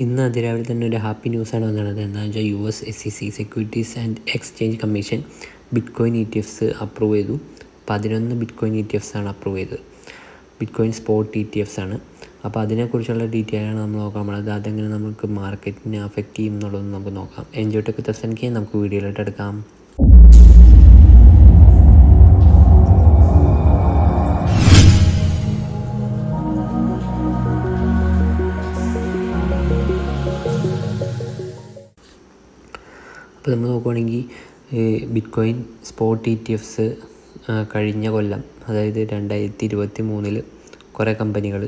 ഇന്ന് അതിരാവിലെ തന്നെ ഒരു ഹാപ്പി ന്യൂസാണ് വന്നത്. എന്താണെന്ന് വെച്ചാൽ SEC securities and exchange commission bitcoin ETFs approve ചെയ്തു. 11 ബിറ്റ്കോയിൻ ETFs ആണ് അപ്രൂവ് ചെയ്തത്. ബിറ്റ്കോയിൻ സ്പോട്ട് ETFs ആണ്. അപ്പോൾ അതിനെക്കുറിച്ചുള്ള ഡീറ്റെയിലാണ് നമ്മൾ നോക്കാൻ പോകുന്നത്. അതെങ്ങനെ നമുക്ക് മാർക്കറ്റിനെ അഫക്റ്റ് ചെയ്യും എന്നുള്ളത് നമുക്ക് നോക്കാം. എൻജോയ് ടെക് വിത്ത് SNK. നമുക്ക് വീഡിയോയിലോട്ട് എടുക്കാം. അപ്പോൾ നമ്മൾ നോക്കുകയാണെങ്കിൽ ബിറ്റ്കോയിൻ സ്പോട്ട് ETFs കഴിഞ്ഞ കൊല്ലം, അതായത് 2023 കുറേ കമ്പനികൾ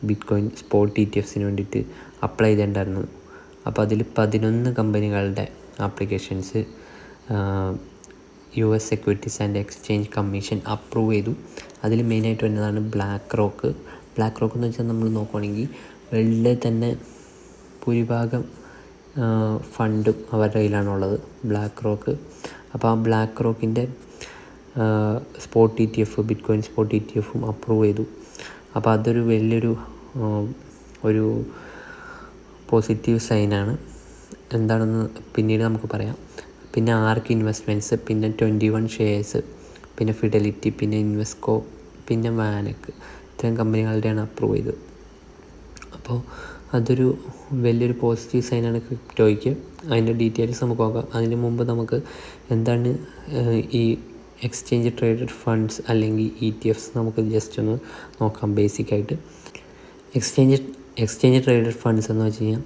ബിറ്റ്കോയിൻ സ്പോട്ട് ETFസിന് വേണ്ടിയിട്ട് അപ്ലൈ ചെയ്തിട്ടുണ്ടായിരുന്നു. അപ്പോൾ അതിൽ 11 കമ്പനികളുടെ applications securities and exchange commission approve ചെയ്തു. അതിൽ മെയിനായിട്ട് വരുന്നതാണ് ബ്ലാക്ക് റോക്ക് എന്ന് വെച്ചാൽ നമ്മൾ നോക്കുകയാണെങ്കിൽ വേൾഡിലെ തന്നെ ഭൂരിഭാഗം ഫണ്ടും അവരുടെ കയ്യിലാണുള്ളത്, ബ്ലാക്ക് റോക്ക്. അപ്പോൾ ആ ബ്ലാക്ക് റോക്കിൻ്റെ സ്പോട്ട് ETF, ബിറ്റ്കോയിൻ സ്പോട്ട് ETFും അപ്രൂവ് ചെയ്തു. അപ്പോൾ അതൊരു വലിയൊരു ഒരു പോസിറ്റീവ് സൈനാണ്. എന്താണെന്ന് പിന്നീട് നമുക്ക് പറയാം. പിന്നെ ആർക്ക് ഇൻവെസ്റ്റ്മെൻറ്റ്സ്, പിന്നെ 21 ഷെയർസ്, പിന്നെ ഫിഡലിറ്റി, പിന്നെ ഇൻവെസ്കോ, പിന്നെ വാനക്ക്, ഇത്രയും കമ്പനികളുടെയാണ് അപ്രൂവ് ചെയ്തത്. അപ്പോൾ അതൊരു വലിയൊരു പോസിറ്റീവ് സൈനാണ് ക്രിപ്റ്റോയ്ക്ക്. അതിൻ്റെ ഡീറ്റെയിൽസ് നമുക്ക് നോക്കാം. അതിന് മുമ്പ് നമുക്ക് എന്താണ് ഈ എക്സ്ചേഞ്ച് ട്രേഡഡ് ഫണ്ട്സ് അല്ലെങ്കിൽ ETFs നമുക്ക് ജസ്റ്റ് ഒന്ന് നോക്കാം. ബേസിക്കായിട്ട് എക്സ്ചേഞ്ച് ട്രേഡഡ് ഫണ്ട്സ് എന്ന് വെച്ച് കഴിഞ്ഞാൽ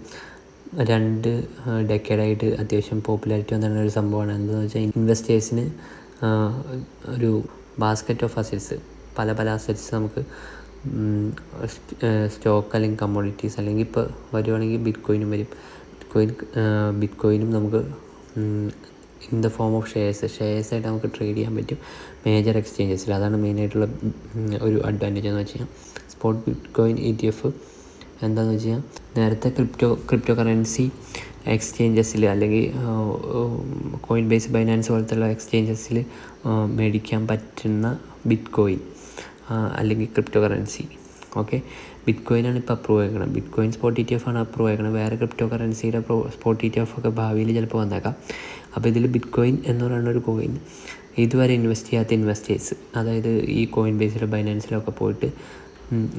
2 ഡെക്കേഡായിട്ട് അത്യാവശ്യം പോപ്പുലാരിറ്റി വന്നിരുന്ന ഒരു സംഭവമാണ്. എന്താണെന്ന് വെച്ചാൽ ഇൻവെസ്റ്റേഴ്സിന് ഒരു ബാസ്ക്കറ്റ് ഓഫ് അസറ്റ്സ്, പല അസറ്റ്സ് നമുക്ക് സ്റ്റോക്ക് അല്ലെങ്കിൽ കമ്മോഡിറ്റീസ്, അല്ലെങ്കിൽ ഇപ്പോൾ വരുവാണെങ്കിൽ ബിറ്റ്കോയിനും വരും. ബിറ്റ്കോയിനും നമുക്ക് ഇൻ ദ ഫോം ഓഫ് ഷെയർസായിട്ട് നമുക്ക് ട്രേഡ് ചെയ്യാൻ പറ്റും മേജർ എക്സ്ചേഞ്ചസിൽ. അതാണ് മെയിനായിട്ടുള്ള ഒരു അഡ്വാൻറ്റേജ് എന്ന് വെച്ച് കഴിഞ്ഞാൽ സ്പോട്ട് ബിറ്റ്കോയിൻ ETF. എന്താണെന്ന് വെച്ച് കഴിഞ്ഞാൽ നേരത്തെ ക്രിപ്റ്റോ കറൻസി എക്സ്ചേഞ്ചസിൽ അല്ലെങ്കിൽ കോയിൻ ബേസ്, ബൈനാൻസ് പോലത്തുള്ള എക്സ്ചേഞ്ചസിൽ മേടിക്കാൻ പറ്റുന്ന ബിറ്റ്കോയിൻ അല്ലെങ്കിൽ ക്രിപ്റ്റോ കറൻസി, ഓക്കെ, ബിറ്റ്കോയിനാണ് ഇപ്പോൾ അപ്രൂവ് ആക്കണം. ബിറ്റ്കോയിൻ സ്പോട്ട് ETF ആണ് അപ്രൂവ് ആക്കണം. വേറെ ക്രിപ്റ്റോ കറൻസിയുടെ സ്പോട്ട് ETF ഒക്കെ ഭാവിയിൽ ചിലപ്പോൾ വന്നേക്കാം. അപ്പോൾ ഇതിൽ ബിറ്റ്കോയിൻ എന്ന് പറയുന്ന ഒരു കോയിൻ ഇതുവരെ ഇൻവെസ്റ്റ് ചെയ്യാത്ത ഇൻവെസ്റ്റേഴ്സ്, അതായത് ഈ കോയിൻ ബേസിലോ ബൈനാൻസിലൊക്കെ പോയിട്ട്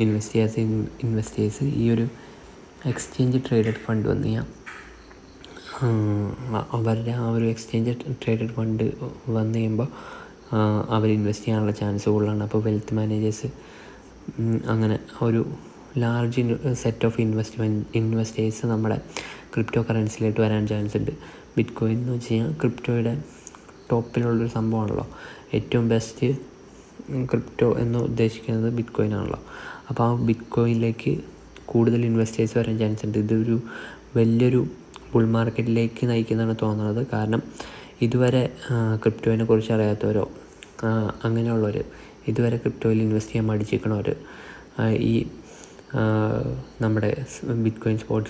ഇൻവെസ്റ്റ് ചെയ്യാത്ത ഇൻവെസ്റ്റേഴ്സ് ഈ ഒരു എക്സ്ചേഞ്ച് ട്രേഡഡ് ഫണ്ട് വന്നു കഴിഞ്ഞാൽ അവരുടെ ആ ഒരു എക്സ്ചേഞ്ച് ട്രേഡഡ് ഫണ്ട് വന്നു കഴിയുമ്പോൾ അവർ ഇൻവെസ്റ്റ് ചെയ്യാനുള്ള ചാൻസ് കൂടുതലാണ്. അപ്പോൾ വെൽത്ത് മാനേജേഴ്സ് അങ്ങനെ ഒരു ലാർജ് സെറ്റ് ഓഫ് ഇൻവെസ്റ്റേഴ്സ് നമ്മുടെ ക്രിപ്റ്റോ കറൻസിയിലോട്ട് വരാൻ ചാൻസ് ഉണ്ട്. ബിറ്റ്കോയിൻ എന്ന് വെച്ച് കഴിഞ്ഞാൽ ക്രിപ്റ്റോയുടെ ടോപ്പിലുള്ളൊരു സംഭവമാണല്ലോ. ഏറ്റവും ബെസ്റ്റ് ക്രിപ്റ്റോ എന്ന് ഉദ്ദേശിക്കുന്നത് ബിറ്റ്കോയിൻ ആണല്ലോ. അപ്പോൾ ആ ബിറ്റ്കോയിനിലേക്ക് കൂടുതൽ ഇൻവെസ്റ്റേഴ്സ് വരാൻ ചാൻസ് ഉണ്ട്. ഇതൊരു വലിയൊരു ബുൾ മാർക്കറ്റിലേക്ക് നയിക്കുന്നതാണ് തോന്നുന്നത്. കാരണം ഇതുവരെ ക്രിപ്റ്റോയിനെ കുറിച്ച് അറിയാത്തവരോ അങ്ങനെയുള്ളവർ, ഇതുവരെ ക്രിപ്റ്റോയിൽ ഇൻവെസ്റ്റ് ചെയ്യാൻ മടിച്ചിരിക്കണവർ ഈ നമ്മുടെ ബിറ്റ്കോയിൻ സ്പോട്ട്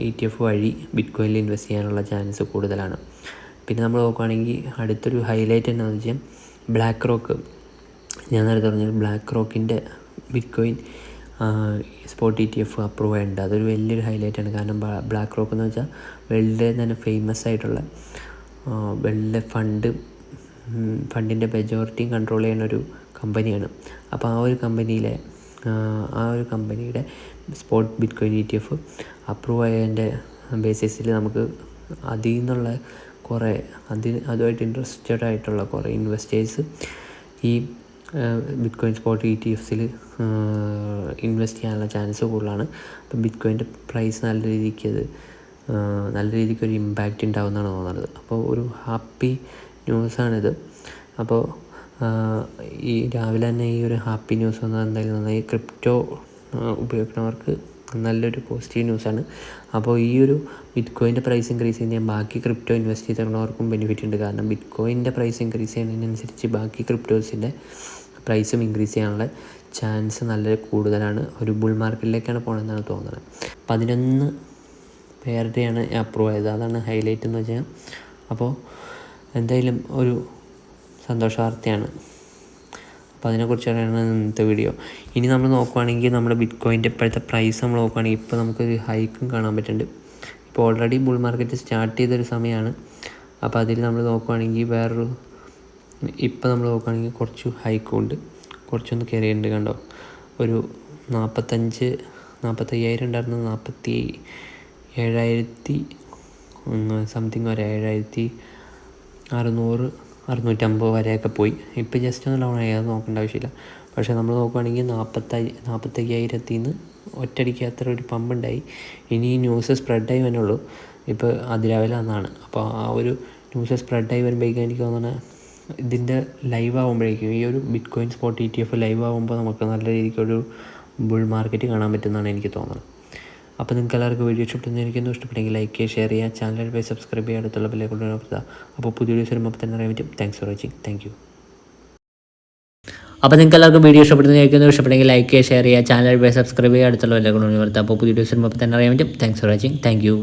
ETF വഴി ബിറ്റ്കോയിനിൽ ഇൻവെസ്റ്റ് ചെയ്യാനുള്ള ചാൻസ് കൂടുതലാണ്. പിന്നെ നമ്മൾ നോക്കുകയാണെങ്കിൽ അടുത്തൊരു ഹൈലൈറ്റ് എന്താണെന്ന് വെച്ചാൽ ബ്ലാക്ക് റോക്ക്. ഞാൻ നേരത്തെ പറഞ്ഞാൽ ബ്ലാക്ക് റോക്കിൻ്റെ ബിറ്റ്കോയിൻ സ്പോട്ട് ETF അപ്രൂവ് ആയിട്ടുണ്ട്. അതൊരു വലിയൊരു ഹൈലൈറ്റാണ്. കാരണം ബ്ലാക്ക് റോക്ക് എന്ന് വെച്ചാൽ വേൾഡിലെ തന്നെ ഫേമസ് ആയിട്ടുള്ള വേൾഡിലെ ഫണ്ടിൻ്റെ മെജോറിറ്റിയും കൺട്രോൾ ചെയ്യുന്ന ഒരു കമ്പനിയാണ്. അപ്പോൾ ആ ഒരു കമ്പനിയുടെ സ്പോട്ട് ബിറ്റ്കോയിൻ ETF അപ്രൂവ് ആയതിൻ്റെ ബേസിസിൽ നമുക്ക് അതിൽ നിന്നുള്ള കുറേ അതുമായിട്ട് ഇൻട്രസ്റ്റഡ് ആയിട്ടുള്ള കുറേ ഇൻവെസ്റ്റേഴ്സ് ഈ ബിറ്റ്കോയിൻ സ്പോട്ട് ETFസിൽ ഇൻവെസ്റ്റ് ചെയ്യാനുള്ള ചാൻസ് കൂടുതലാണ്. അപ്പോൾ ബിറ്റ്കോയിൻ്റെ പ്രൈസ് നല്ല രീതിക്കൊരു ഇമ്പാക്റ്റ് ഉണ്ടാകുമെന്നാണ് തോന്നുന്നത്. അപ്പോൾ ഒരു ഹാപ്പി ന്യൂസാണിത്. അപ്പോൾ ഈ രാവിലെ തന്നെ ഈ ഒരു ഹാപ്പി ന്യൂസ് വന്നാൽ എന്തായാലും നന്നായി. ക്രിപ്റ്റോ ഉപയോഗിക്കുന്നവർക്ക് നല്ലൊരു പോസിറ്റീവ് ന്യൂസാണ്. അപ്പോൾ ഈ ഒരു ബിറ്റ്കോയിൻ്റെ പ്രൈസ് ഇൻക്രീസ് ചെയ്യുന്ന ബാക്കി ക്രിപ്റ്റോ ഇൻവെസ്റ്റ് ചെയ്തിട്ടുള്ളവർക്കും ബെനിഫിറ്റ് ഉണ്ട്. കാരണം ബിറ്റ്കോയിൻ്റെ പ്രൈസ് ഇൻക്രീസ് ചെയ്യുന്നതിനനുസരിച്ച് ബാക്കി ക്രിപ്റ്റോസിൻ്റെ പ്രൈസും ഇൻക്രീസ് ചെയ്യാനുള്ള ചാൻസ് നല്ല കൂടുതലാണ്. ഒരു ബുൾ മാർക്കറ്റിലേക്കാണ് പോകണമെന്നാണ് തോന്നുന്നത്. 11 പേരുടെയാണ് അപ്രൂവ് ആയത്. അതാണ് ഹൈലൈറ്റ് എന്ന് വെച്ചാൽ. അപ്പോൾ എന്തായാലും ഒരു സന്തോഷ വാർത്തയാണ്. അപ്പോൾ അതിനെക്കുറിച്ചാണ് ഇന്നത്തെ വീഡിയോ. ഇനി നമ്മൾ നോക്കുവാണെങ്കിൽ നമ്മുടെ ബിറ്റ് കോയിൻ്റെ ഇപ്പോഴത്തെ പ്രൈസ് നമ്മൾ നോക്കുവാണെങ്കിൽ ഇപ്പോൾ നമുക്കൊരു ഹൈക്കും കാണാൻ പറ്റുന്നുണ്ട്. ഇപ്പോൾ ഓൾറെഡി ബുൾ മാർക്കറ്റ് സ്റ്റാർട്ട് ചെയ്തൊരു സമയമാണ്. അപ്പോൾ അതിൽ നമ്മൾ നോക്കുവാണെങ്കിൽ ഇപ്പോൾ നമ്മൾ നോക്കുകയാണെങ്കിൽ കുറച്ച് ഹൈക്കും ഉണ്ട്, കുറച്ചൊന്ന് കയറിയിട്ടുണ്ട്. കണ്ടോ, ഒരു 45,000 ഉണ്ടായിരുന്നു, 47,000 സംതിങ് വരെ, 7,600 650 വരെയൊക്കെ പോയി. ഇപ്പോൾ ജസ്റ്റ് ഒന്ന് ഡൗൺ ആയി, അത് നോക്കേണ്ട ആവശ്യമില്ല. പക്ഷേ നമ്മൾ നോക്കുകയാണെങ്കിൽ 45,000 നിന്ന് ഒറ്റയടിക്ക് അത്ര ഒരു പമ്പുണ്ടായി. ഇനി ഈ ന്യൂസ് സ്പ്രെഡായി വന്നുള്ളൂ. ഇപ്പോൾ അതിരാവിലെ അന്നാണ്. അപ്പോൾ ആ ഒരു ന്യൂസ് സ്പ്രെഡായി വരുമ്പോഴേക്കും എനിക്ക് തോന്നുന്നത് ഇതിൻ്റെ ലൈവ് ആകുമ്പോഴേക്കും, ഈ ഒരു bit coin spot ETF live ആകുമ്പോൾ നമുക്ക് നല്ല രീതിക്കൊരു ബുൾ മാർക്കറ്റ് കാണാൻ പറ്റുമെന്നാണ് എനിക്ക് തോന്നുന്നത്. അപ്പോൾ നിങ്ങൾക്ക് എല്ലാവർക്കും വീഡിയോ ഇഷ്ടപ്പെടുന്നതായിരിക്കും. ഇഷ്ടപ്പെട്ടെങ്കിൽ ലൈക്ക് ചെയ്യുക, ഷെയർ ചെയ്യുക, ചാനൽ പോയി സബ്സ്ക്രൈബ് ചെയ്യുക, അടുത്തുള്ള ബെല്ലെ കൊണ്ടുവരുക. അപ്പോൾ പുതിയ വീഡിയോസ് വരുമ്പോൾ തന്നെ അറിയാൻ പറ്റും. Thanks for watching. Thank you. അപ്പോൾ നിങ്ങൾക്ക് എല്ലാവർക്കും വീഡിയോ ഇഷ്ടപ്പെടുന്നെങ്കിൽ ലൈക്ക് ചെയ്യുക, ഷെയർ ചെയ്യുക, ചാനൽ പോയി സബ്സ്ക്രൈബ് ചെയ്യുക, അടുത്തുള്ള ബെല്ലെ കൊണ്ടുവരുക. അപ്പോൾ പുതിയ വീഡിയോസ് വരുമ്പോൾ തന്നെ അറിയാൻ പറ്റും. Thanks for watching. Thank you.